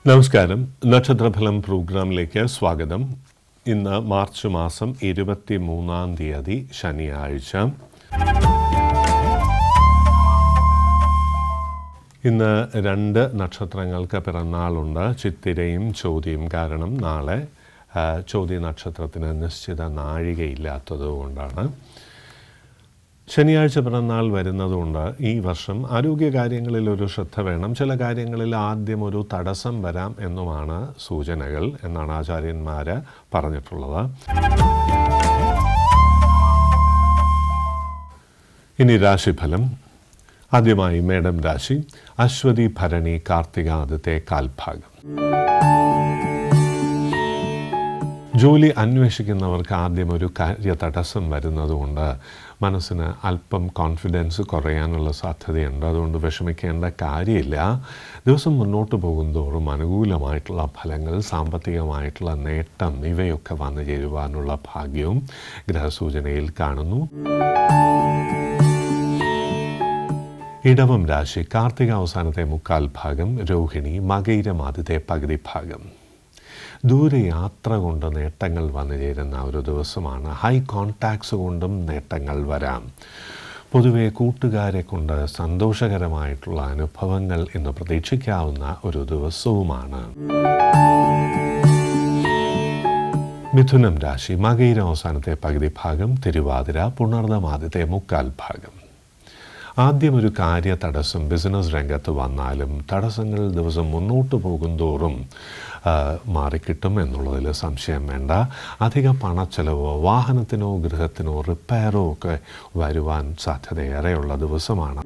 നമസ്കാരം. നക്ഷത്രഫലം പ്രോഗ്രാമിലേക്ക് സ്വാഗതം. ഇന്ന് മാർച്ച് മാസം 23-ാം തീയതി ശനിയാഴ്ച. ഇന്ന് 2 നക്ഷത്രങ്ങൾക്ക് പിറന്നാളുണ്ട്, ചിത്തിരയും ചോതിയും. കാരണം നാളെ ചോതി നക്ഷത്രത്തിന് നിശ്ചിത നാഴികയില്ലാത്തതുകൊണ്ടാണ്. ശനിയാഴ്ച പിറന്നാൾ വരുന്നതുകൊണ്ട് ഈ വർഷം ആരോഗ്യകാര്യങ്ങളിൽ ഒരു ശ്രദ്ധ വേണം. ചില കാര്യങ്ങളിൽ ആദ്യം ഒരു തടസ്സം വരാം എന്നുമാണ് സൂചനകൾ എന്നാണ് ആചാര്യന്മാർ പറഞ്ഞിട്ടുള്ളത്. ഇനി രാശിഫലം. ആദ്യമായി മേടം രാശി. അശ്വതി ഭരണി കാർത്തിക ആദ്യത്തെ കാൽഭാഗം. ജോലി അന്വേഷിക്കുന്നവർക്ക് ആദ്യം ഒരു കാര്യ തടസ്സം വരുന്നതുകൊണ്ട് മനസ്സിന് അല്പം കോൺഫിഡൻസ് കുറയാനുള്ള സാധ്യതയുണ്ട്. അതുകൊണ്ട് വിഷമിക്കേണ്ട കാര്യമില്ല. ദിവസം മുന്നോട്ട് പോകുന്തോറും അനുകൂലമായിട്ടുള്ള ഫലങ്ങൾ, സാമ്പത്തികമായിട്ടുള്ള നേട്ടം ഇവയൊക്കെ വന്നു ചേരുവാനുള്ള ഭാഗ്യവും ഗ്രഹസൂചനയിൽ കാണുന്നു. ഇടവം രാശി. കാർത്തിക അവസാനത്തെ മുക്കാൽ ഭാഗം, രോഹിണി മകയിരം ആദ്യത്തെ പകുതി ഭാഗം. ദൂരയാത്ര കൊണ്ട് നേട്ടങ്ങൾ വന്നു ചേരുന്ന ഒരു ദിവസമാണ്. ഹൈ കോൺടാക്ട്സ് കൊണ്ടും നേട്ടങ്ങൾ വരാം. പൊതുവെ കൂട്ടുകാരെ കൊണ്ട് സന്തോഷകരമായിട്ടുള്ള അനുഭവങ്ങൾ ഇന്ന് പ്രതീക്ഷിക്കാവുന്ന ഒരു ദിവസവുമാണ്. മിഥുനം രാശി. മകയിരം അവസാനത്തെ പകുതി ഭാഗം, തിരുവാതിര പുണർദം ആദ്യത്തെ മുക്കാൽ ഭാഗം. ആദ്യം ഒരു കാര്യ തടസ്സം ബിസിനസ് രംഗത്ത് വന്നാലും തടസ്സങ്ങൾ ദിവസം മുന്നോട്ട് പോകുന്തോറും മാറിക്കിട്ടും എന്നുള്ളതിൽ സംശയം വേണ്ട. അധിക പണച്ചെലവോ വാഹനത്തിനോ ഗൃഹത്തിനോ റിപ്പയറോ ഒക്കെ വരുവാൻ സാധ്യതയേറെയുള്ള ദിവസമാണ്.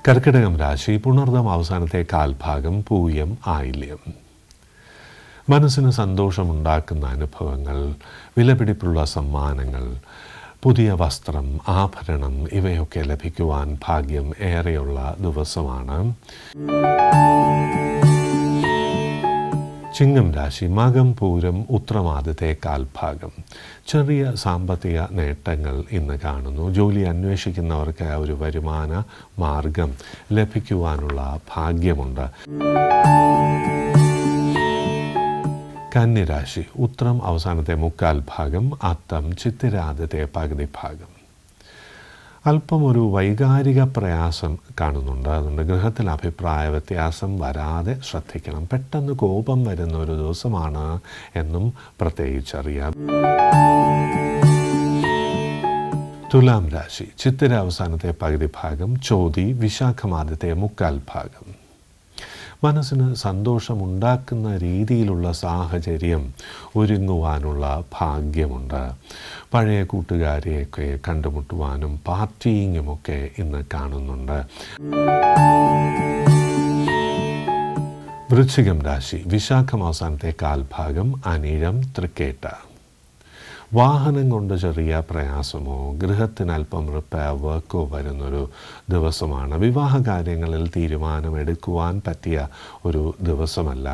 കർക്കിടകം രാശി. പുണർദം അവസാനത്തെ കാൽഭാഗം, പൂയം ആയില്യം. മനസ്സിന് സന്തോഷമുണ്ടാക്കുന്ന അനുഭവങ്ങൾ, വിലപിടിപ്പുള്ള സമ്മാനങ്ങൾ, പുതിയ വസ്ത്രം, ആഭരണം ഇവയൊക്കെ ലഭിക്കുവാൻ ഭാഗ്യം ഏറെയുള്ള ദിവസമാണ്. ചിങ്ങം രാശി. മകം പൂരം ഉത്രം ആദ്യത്തെ കാൽഭാഗം. ചെറിയ സാമ്പത്തിക നേട്ടങ്ങൾ ഇന്ന് കാണുന്നു. ജോലി അന്വേഷിക്കുന്നവർക്ക് ഒരു വരുമാന മാർഗം ലഭിക്കുവാനുള്ള ഭാഗ്യമുണ്ട്. കന്നിരാശി. ഉത്രം അവസാനത്തെ മുക്കാൽ ഭാഗം, അത്തം ചിത്തിര ആദ്യത്തെ പകുതി ഭാഗം. അല്പം ഒരു വൈകാരിക പ്രയാസം കാണുന്നുണ്ട്. അതുകൊണ്ട് ഗൃഹത്തിൽ അഭിപ്രായ വ്യത്യാസം വരാതെ ശ്രദ്ധിക്കണം. പെട്ടെന്ന് കോപം വരുന്ന ഒരു ദിവസമാണ് എന്നും പ്രത്യേകിച്ചറിയാം. തുലാം രാശി. ചിത്തിര അവസാനത്തെ പകുതി ഭാഗം, ചോതി വിശാഖം ആദ്യത്തെ മുക്കാൽ ഭാഗം. മനസ്സിന് സന്തോഷമുണ്ടാക്കുന്ന രീതിയിലുള്ള സാഹചര്യം ഒരുങ്ങുവാനുള്ള ഭാഗ്യമുണ്ട്. പഴയ കൂട്ടുകാരെയൊക്കെ കണ്ടുമുട്ടുവാനും പാർട്ടിയിങ്ങുമൊക്കെ ഇന്ന് കാണുന്നുണ്ട്. വൃശ്ചികം രാശി. വിശാഖം അവസാനത്തെ കാൽഭാഗം, അനിഴം തൃക്കേട്ട. വാഹനം കൊണ്ട് ചെറിയ പ്രയാസമോ ഗൃഹത്തിന് അല്പം റിപ്പയർ വർക്കോ വരുന്നൊരു ദിവസമാണ്. വിവാഹ കാര്യങ്ങളിൽ തീരുമാനമെടുക്കുവാൻ പറ്റിയ ഒരു ദിവസമല്ല.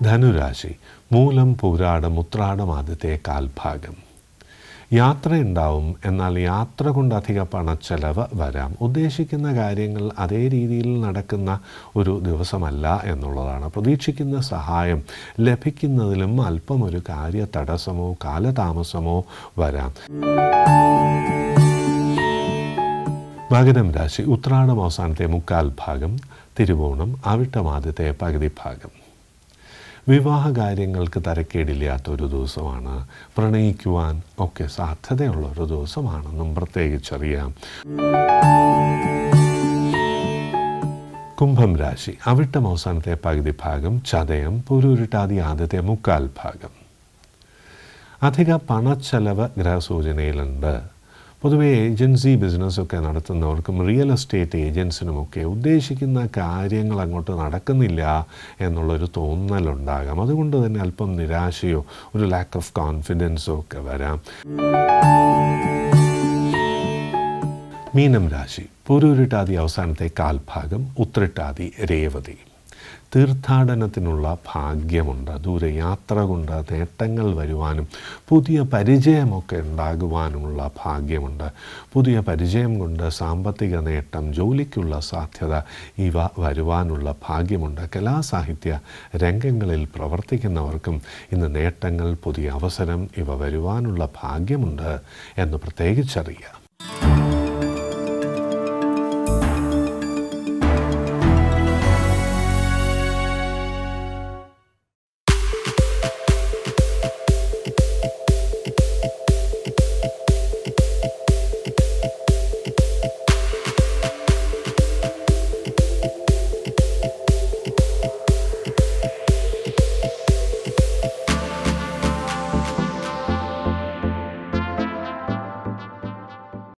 ധനുരാശി. മൂലം പൂരാടം ഉത്രാടം ആദ്യത്തെ കാൽഭാഗം. യാത്രയുണ്ടാവും, എന്നാൽ യാത്ര കൊണ്ട് അധിക പണച്ചെലവ് വരാം. ഉദ്ദേശിക്കുന്ന കാര്യങ്ങൾ അതേ രീതിയിൽ നടക്കുന്ന ഒരു ദിവസമല്ല എന്നുള്ളതാണ്. പ്രതീക്ഷിക്കുന്ന സഹായം ലഭിക്കുന്നതിലും അല്പം ഒരു കാര്യ തടസ്സമോ കാലതാമസമോ വരാം. മകരം രാശി. ഉത്രാടം അവസാനത്തെ മുക്കാൽ ഭാഗം, തിരുവോണം അവിട്ടം ആദ്യത്തെ പകുതി ഭാഗം. വിവാഹ കാര്യങ്ങൾക്ക് തരക്കേടില്ലാത്തൊരു ദിവസമാണ്. പ്രണയിക്കുവാൻ ഒക്കെ സാധ്യതയുള്ള ഒരു ദിവസമാണെന്നും പ്രത്യേകിച്ചറിയാം. കുംഭം രാശി. അവിട്ടം അവസാനത്തെ പകുതി ഭാഗം, ചതയം പുരുരുട്ടാതി ആദ്യത്തെ മുക്കാൽ ഭാഗം. അധിക പണച്ചെലവ് ഗ്രഹസൂചനയിലുണ്ട്. പൊതുവെ ഏജൻസി ബിസിനസ്സൊക്കെ നടത്തുന്നവർക്കും റിയൽ എസ്റ്റേറ്റ് ഏജൻസിനുമൊക്കെ ഉദ്ദേശിക്കുന്ന കാര്യങ്ങൾ അങ്ങോട്ട് നടക്കുന്നില്ല എന്നുള്ളൊരു തോന്നലുണ്ടാകാം. അതുകൊണ്ട് തന്നെ അല്പം നിരാശയോ ഒരു ലാക്ക് ഓഫ് കോൺഫിഡൻസോ ഒക്കെ വരാം. മീനം രാശി. പുരുരുട്ടാതി അവസാനത്തെ കാൽഭാഗം, ഉത്രട്ടാതി രേവതി. തീർത്ഥാടനത്തിനുള്ള ഭാഗ്യമുണ്ട്. ദൂരയാത്ര കൊണ്ട് നേട്ടങ്ങൾ വരുവാനും പുതിയ പരിചയമൊക്കെ ഉണ്ടാകുവാനുമുള്ള ഭാഗ്യമുണ്ട്. പുതിയ പരിചയം കൊണ്ട് സാമ്പത്തിക നേട്ടം, ജോലിക്കുള്ള സാധ്യത ഇവ വരുവാനുള്ള ഭാഗ്യമുണ്ട്. കലാസാഹിത്യ രംഗങ്ങളിൽ പ്രവർത്തിക്കുന്നവർക്കും ഇന്ന് നേട്ടങ്ങൾ, പുതിയ അവസരം ഇവ വരുവാനുള്ള ഭാഗ്യമുണ്ട് എന്ന് പ്രത്യേകിച്ചറിയുക.